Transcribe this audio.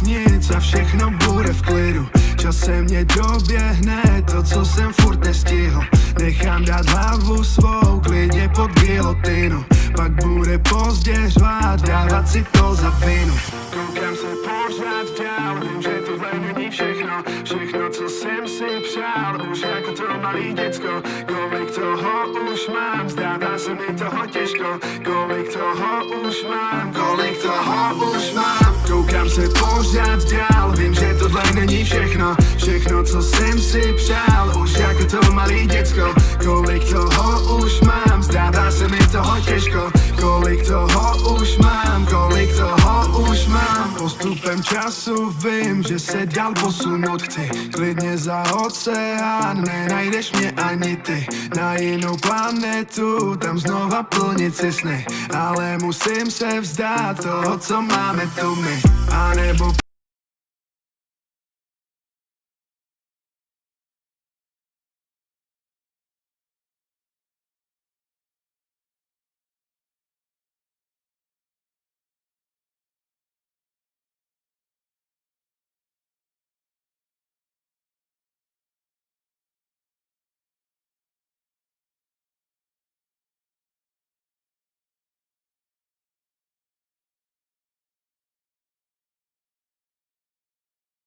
nic a všechno bude v klidu. Časem mě doběhne to, co jsem furt nestihl. Nechám dát hlavu svou klidně pod gilotinu. Pak bude pozdě řvát, dávat si to za vinu. Koukám se pořád dál, vím, že tohle není všechno. Všechno, co jsem si přál, už jako to malý děcko. Kolik toho už mám, zdává se mi toho těžko. Kolik toho už mám, kolik toho už mám. Koukám se pořád dál, vím, že tohle není všechno. Všechno, co jsem si přál, už jako to malý děcko. Kolik toho už mám, zdává se mi toho těžko. Kolik toho už mám, kolik toho už mám. Postupem času vím, že se dál posunout chci. Klidně za oceán, nenajdeš mě ani ty. Na jinou planetu, tam znova plnit si sny. Ale musím se vzdát toho, co máme tu my. A nebo